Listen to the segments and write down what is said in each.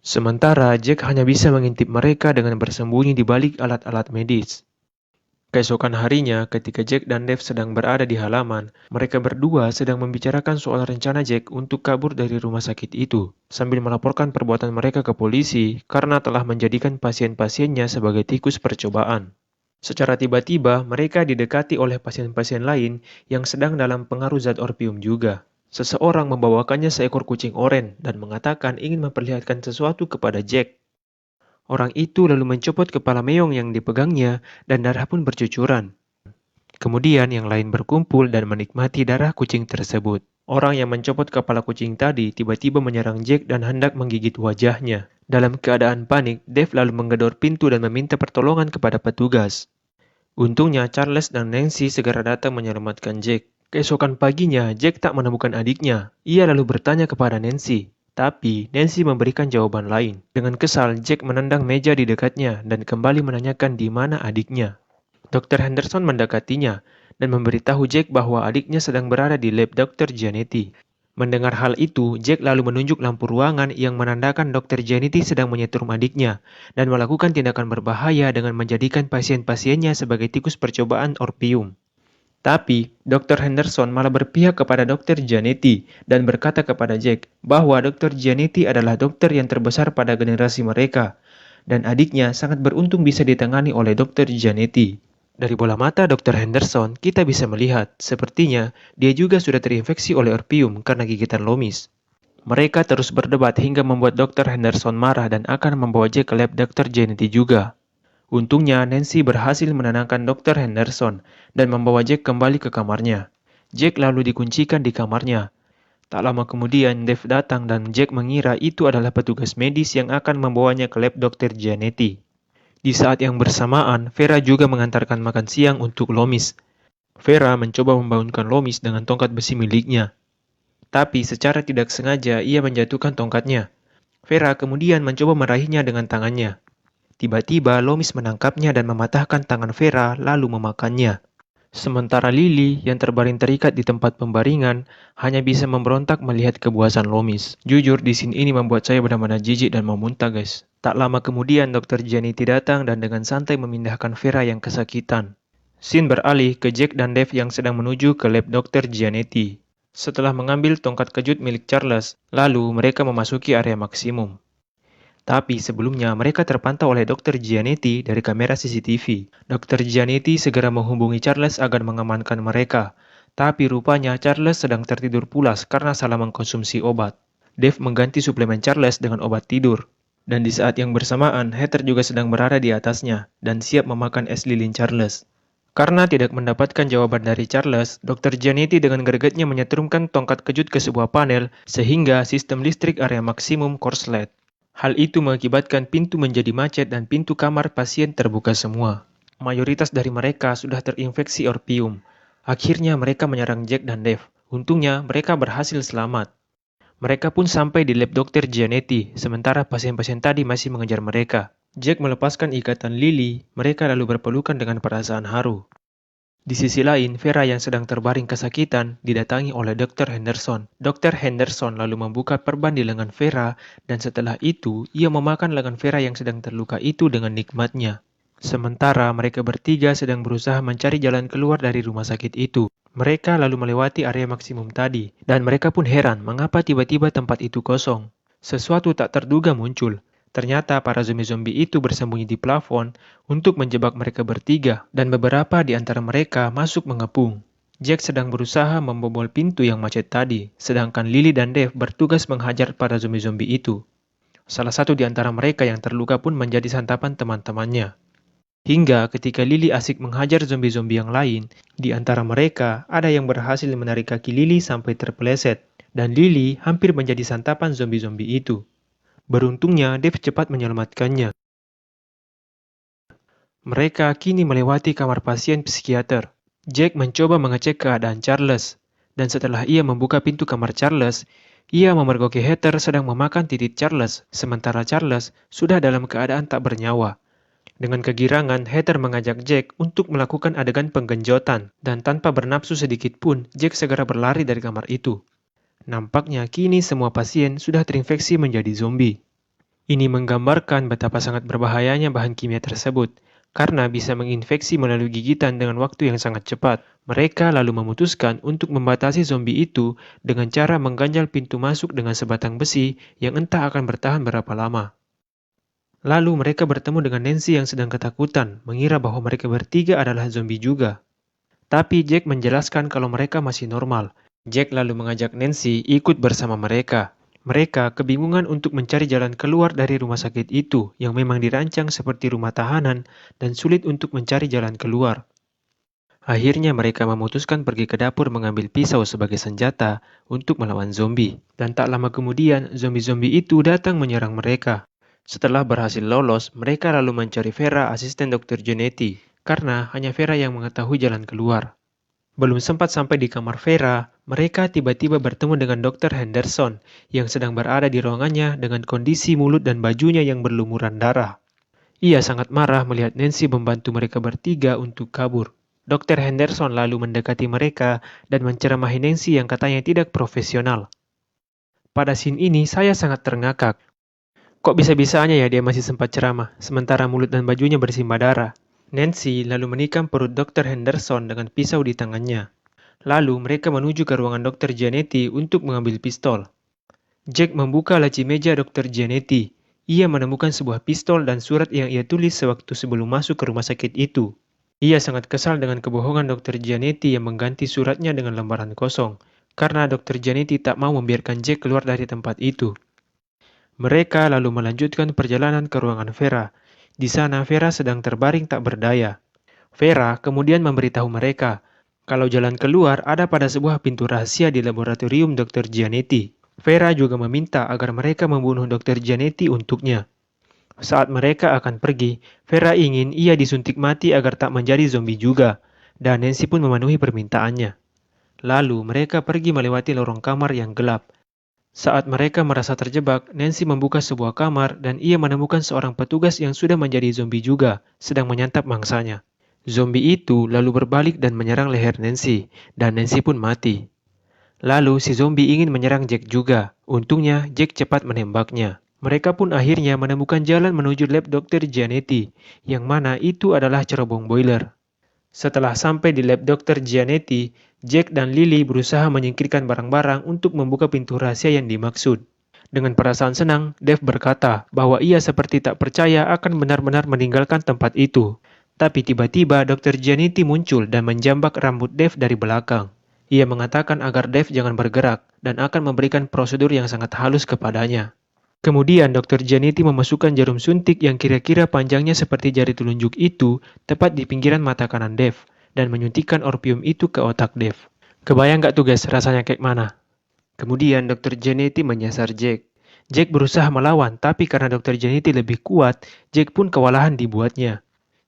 Sementara Jack hanya bisa mengintip mereka dengan bersembunyi di balik alat-alat medis. Keesokan harinya, ketika Jack dan Dave sedang berada di halaman, mereka berdua sedang membicarakan soal rencana Jack untuk kabur dari rumah sakit itu, sambil melaporkan perbuatan mereka ke polisi karena telah menjadikan pasien-pasiennya sebagai tikus percobaan. Secara tiba-tiba, mereka didekati oleh pasien-pasien lain yang sedang dalam pengaruh zat orpium juga. Seseorang membawakannya seekor kucing oranye dan mengatakan ingin memperlihatkan sesuatu kepada Jack. Orang itu lalu mencopot kepala meong yang dipegangnya dan darah pun bercucuran. Kemudian yang lain berkumpul dan menikmati darah kucing tersebut. Orang yang mencopot kepala kucing tadi tiba-tiba menyerang Jack dan hendak menggigit wajahnya. Dalam keadaan panik, Dave lalu menggedor pintu dan meminta pertolongan kepada petugas. Untungnya Charles dan Nancy segera datang menyelamatkan Jack. Keesokan paginya, Jack tak menemukan adiknya. Ia lalu bertanya kepada Nancy. Tapi, Nancy memberikan jawaban lain. Dengan kesal, Jack menendang meja di dekatnya dan kembali menanyakan di mana adiknya. Dr. Henderson mendekatinya dan memberitahu Jack bahwa adiknya sedang berada di lab Dr. Giannetti. Mendengar hal itu, Jack lalu menunjuk lampu ruangan yang menandakan Dr. Giannetti sedang menyetrum adiknya dan melakukan tindakan berbahaya dengan menjadikan pasien-pasiennya sebagai tikus percobaan orpium. Tapi, Dr. Henderson malah berpihak kepada Dr. Giannetti dan berkata kepada Jack bahwa Dr. Giannetti adalah dokter yang terbesar pada generasi mereka, dan adiknya sangat beruntung bisa ditangani oleh Dr. Giannetti. Dari bola mata Dr. Henderson, kita bisa melihat, sepertinya dia juga sudah terinfeksi oleh orpium karena gigitan Loomis. Mereka terus berdebat hingga membuat Dr. Henderson marah dan akan membawa Jack ke lab Dr. Giannetti juga. Untungnya Nancy berhasil menenangkan Dr. Henderson dan membawa Jack kembali ke kamarnya. Jack lalu dikuncikan di kamarnya. Tak lama kemudian Dave datang dan Jack mengira itu adalah petugas medis yang akan membawanya ke lab Dr. Giannetti. Di saat yang bersamaan, Vera juga mengantarkan makan siang untuk Loomis. Vera mencoba membangunkan Loomis dengan tongkat besi miliknya. Tapi secara tidak sengaja ia menjatuhkan tongkatnya. Vera kemudian mencoba meraihnya dengan tangannya. Tiba-tiba Loomis menangkapnya dan mematahkan tangan Vera lalu memakannya. Sementara Lily yang terbaring terikat di tempat pembaringan hanya bisa memberontak melihat kebuasan Loomis. Jujur di scene ini membuat saya benar-benar jijik dan mau muntah guys. Tak lama kemudian Dr. Giannetti datang dan dengan santai memindahkan Vera yang kesakitan. Scene beralih ke Jack dan Dave yang sedang menuju ke lab Dr. Giannetti. Setelah mengambil tongkat kejut milik Charles, lalu mereka memasuki area maksimum. Tapi sebelumnya mereka terpantau oleh Dr. Giannetti dari kamera CCTV. Dr. Giannetti segera menghubungi Charles agar mengamankan mereka. Tapi rupanya Charles sedang tertidur pulas karena salah mengkonsumsi obat. Dave mengganti suplemen Charles dengan obat tidur. Dan di saat yang bersamaan, Heather juga sedang berada di atasnya dan siap memakan es lilin Charles. Karena tidak mendapatkan jawaban dari Charles, Dr. Giannetti dengan gregetnya menyetrumkan tongkat kejut ke sebuah panel sehingga sistem listrik area maksimum korslet. Hal itu mengakibatkan pintu menjadi macet dan pintu kamar pasien terbuka semua. Mayoritas dari mereka sudah terinfeksi orpium. Akhirnya mereka menyerang Jack dan Dave. Untungnya mereka berhasil selamat. Mereka pun sampai di lab Dr. Giannetti, sementara pasien-pasien tadi masih mengejar mereka. Jack melepaskan ikatan Lily, mereka lalu berpelukan dengan perasaan haru. Di sisi lain, Vera yang sedang terbaring kesakitan didatangi oleh Dr. Henderson. Dr. Henderson lalu membuka perban di lengan Vera dan setelah itu ia memakan lengan Vera yang sedang terluka itu dengan nikmatnya. Sementara mereka bertiga sedang berusaha mencari jalan keluar dari rumah sakit itu. Mereka lalu melewati area maksimum tadi dan mereka pun heran mengapa tiba-tiba tempat itu kosong. Sesuatu tak terduga muncul. Ternyata para zombie-zombie itu bersembunyi di plafon untuk menjebak mereka bertiga dan beberapa di antara mereka masuk mengepung. Jack sedang berusaha membobol pintu yang macet tadi, sedangkan Lily dan Dave bertugas menghajar para zombie-zombie itu. Salah satu di antara mereka yang terluka pun menjadi santapan teman-temannya. Hingga ketika Lily asik menghajar zombie-zombie yang lain, di antara mereka ada yang berhasil menarik kaki Lily sampai terpeleset, dan Lily hampir menjadi santapan zombie-zombie itu. Beruntungnya, Dave cepat menyelamatkannya. Mereka kini melewati kamar pasien psikiater. Jack mencoba mengecek keadaan Charles, dan setelah ia membuka pintu kamar Charles, ia memergoki Heather sedang memakan titik Charles, sementara Charles sudah dalam keadaan tak bernyawa. Dengan kegirangan, Heather mengajak Jack untuk melakukan adegan penggenjotan, dan tanpa bernafsu sedikit pun, Jack segera berlari dari kamar itu. Nampaknya kini semua pasien sudah terinfeksi menjadi zombie. Ini menggambarkan betapa sangat berbahayanya bahan kimia tersebut, karena bisa menginfeksi melalui gigitan dengan waktu yang sangat cepat. Mereka lalu memutuskan untuk membatasi zombie itu dengan cara mengganjal pintu masuk dengan sebatang besi yang entah akan bertahan berapa lama. Lalu mereka bertemu dengan Nancy yang sedang ketakutan, mengira bahwa mereka bertiga adalah zombie juga. Tapi Jack menjelaskan kalau mereka masih normal. Jack lalu mengajak Nancy ikut bersama mereka. Mereka kebingungan untuk mencari jalan keluar dari rumah sakit itu yang memang dirancang seperti rumah tahanan dan sulit untuk mencari jalan keluar. Akhirnya mereka memutuskan pergi ke dapur mengambil pisau sebagai senjata untuk melawan zombie. Dan tak lama kemudian, zombie-zombie itu datang menyerang mereka. Setelah berhasil lolos, mereka lalu mencari Vera, asisten Dr. Genetti, karena hanya Vera yang mengetahui jalan keluar. Belum sempat sampai di kamar Vera, mereka tiba-tiba bertemu dengan Dr. Henderson yang sedang berada di ruangannya dengan kondisi mulut dan bajunya yang berlumuran darah. Ia sangat marah melihat Nancy membantu mereka bertiga untuk kabur. Dr. Henderson lalu mendekati mereka dan menceramahi Nancy yang katanya tidak profesional. Pada scene ini saya sangat terngakak. Kok bisa-bisanya ya dia masih sempat ceramah, sementara mulut dan bajunya bersimbah darah. Nancy lalu menikam perut Dr. Henderson dengan pisau di tangannya. Lalu mereka menuju ke ruangan Dr. Giannetti untuk mengambil pistol. Jack membuka laci meja Dr. Giannetti. Ia menemukan sebuah pistol dan surat yang ia tulis sewaktu sebelum masuk ke rumah sakit itu. Ia sangat kesal dengan kebohongan Dr. Giannetti yang mengganti suratnya dengan lembaran kosong, karena Dr. Giannetti tak mau membiarkan Jack keluar dari tempat itu. Mereka lalu melanjutkan perjalanan ke ruangan Vera. Di sana Vera sedang terbaring tak berdaya. Vera kemudian memberitahu mereka kalau jalan keluar ada pada sebuah pintu rahasia di laboratorium Dr. Giannetti. Vera juga meminta agar mereka membunuh Dr. Giannetti untuknya. Saat mereka akan pergi, Vera ingin ia disuntik mati agar tak menjadi zombie juga, dan Nancy pun memenuhi permintaannya. Lalu mereka pergi melewati lorong kamar yang gelap. Saat mereka merasa terjebak, Nancy membuka sebuah kamar dan ia menemukan seorang petugas yang sudah menjadi zombie juga, sedang menyantap mangsanya. Zombie itu lalu berbalik dan menyerang leher Nancy, dan Nancy pun mati. Lalu si zombie ingin menyerang Jack juga, untungnya Jack cepat menembaknya. Mereka pun akhirnya menemukan jalan menuju lab Dr. Giannetti, yang mana itu adalah cerobong boiler. Setelah sampai di lab Dr. Giannetti, Jack dan Lily berusaha menyingkirkan barang-barang untuk membuka pintu rahasia yang dimaksud. Dengan perasaan senang, Dave berkata bahwa ia seperti tak percaya akan benar-benar meninggalkan tempat itu. Tapi tiba-tiba Dr. Giannetti muncul dan menjambak rambut Dave dari belakang. Ia mengatakan agar Dave jangan bergerak dan akan memberikan prosedur yang sangat halus kepadanya. Kemudian Dr. Giannetti memasukkan jarum suntik yang kira-kira panjangnya seperti jari telunjuk itu tepat di pinggiran mata kanan Dave dan menyuntikkan orpium itu ke otak Dave. Kebayang gak tuh guys rasanya kayak mana? Kemudian Dr. Giannetti menyasar Jack. Jack berusaha melawan tapi karena Dr. Giannetti lebih kuat, Jack pun kewalahan dibuatnya.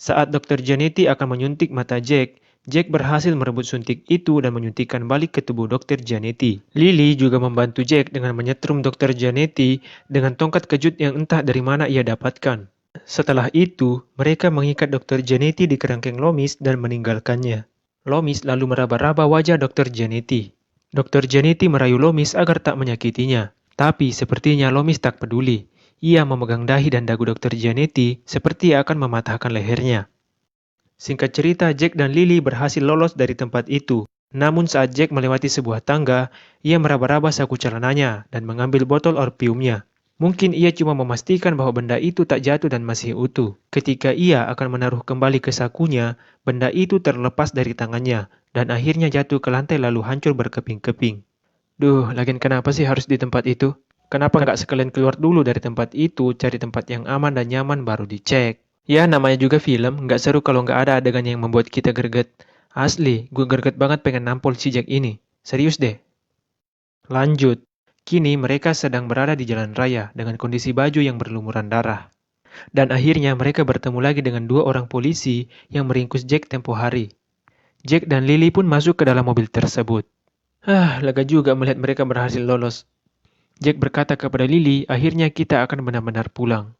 Saat Dr. Giannetti akan menyuntik mata Jack, Jack berhasil merebut suntik itu dan menyuntikkan balik ke tubuh Dr. Giannetti. Lily juga membantu Jack dengan menyetrum Dr. Giannetti dengan tongkat kejut yang entah dari mana ia dapatkan. Setelah itu, mereka mengikat Dr. Giannetti di kerangkeng Loomis dan meninggalkannya. Loomis lalu meraba-raba wajah Dr. Giannetti. Dr. Giannetti merayu Loomis agar tak menyakitinya. Tapi sepertinya Loomis tak peduli. Ia memegang dahi dan dagu Dr. Giannetti seperti akan mematahkan lehernya. Singkat cerita, Jack dan Lily berhasil lolos dari tempat itu. Namun saat Jack melewati sebuah tangga, ia meraba-raba saku celananya dan mengambil botol orpiumnya. Mungkin ia cuma memastikan bahwa benda itu tak jatuh dan masih utuh. Ketika ia akan menaruh kembali ke sakunya, benda itu terlepas dari tangannya dan akhirnya jatuh ke lantai lalu hancur berkeping-keping. Duh, lagian kenapa sih harus di tempat itu? Kenapa nggak sekalian keluar dulu dari tempat itu, cari tempat yang aman dan nyaman baru dicek? Ya, namanya juga film, nggak seru kalau nggak ada adegan yang membuat kita greget. Asli, gue greget banget pengen nampol si Jack ini. Serius deh. Lanjut. Kini mereka sedang berada di jalan raya dengan kondisi baju yang berlumuran darah. Dan akhirnya mereka bertemu lagi dengan dua orang polisi yang meringkus Jack tempo hari. Jack dan Lily pun masuk ke dalam mobil tersebut. Lega juga melihat mereka berhasil lolos. Jack berkata kepada Lily, akhirnya kita akan benar-benar pulang.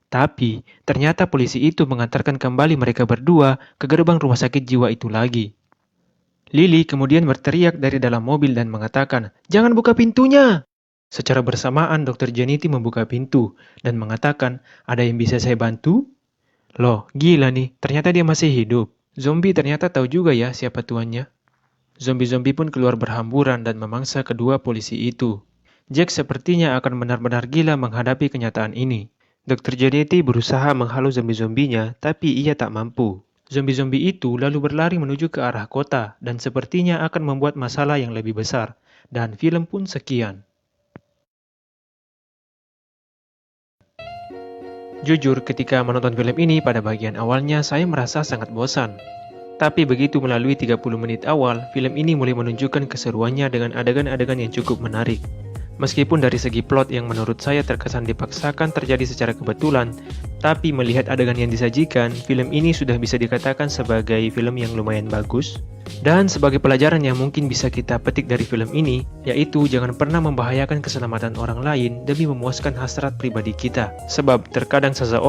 Tapi, ternyata polisi itu mengantarkan kembali mereka berdua ke gerbang rumah sakit jiwa itu lagi. Lily kemudian berteriak dari dalam mobil dan mengatakan, "Jangan buka pintunya!" Secara bersamaan, Dr. Janiti membuka pintu dan mengatakan, "Ada yang bisa saya bantu?" Loh, gila nih, ternyata dia masih hidup. Zombie ternyata tahu juga ya siapa tuannya. Zombie-zombie pun keluar berhamburan dan memangsa kedua polisi itu. Jack sepertinya akan benar-benar gila menghadapi kenyataan ini. Dr. Janiti berusaha menghalau zombie-zombinya, tapi ia tak mampu. Zombie-zombie itu lalu berlari menuju ke arah kota dan sepertinya akan membuat masalah yang lebih besar. Dan film pun sekian. Jujur, ketika menonton film ini pada bagian awalnya saya merasa sangat bosan. Tapi begitu melalui 30 menit awal, film ini mulai menunjukkan keseruannya dengan adegan-adegan yang cukup menarik. Meskipun dari segi plot yang menurut saya terkesan dipaksakan terjadi secara kebetulan, tapi melihat adegan yang disajikan, film ini sudah bisa dikatakan sebagai film yang lumayan bagus. Dan sebagai pelajaran yang mungkin bisa kita petik dari film ini, yaitu jangan pernah membahayakan keselamatan orang lain demi memuaskan hasrat pribadi kita. Sebab terkadang seseorang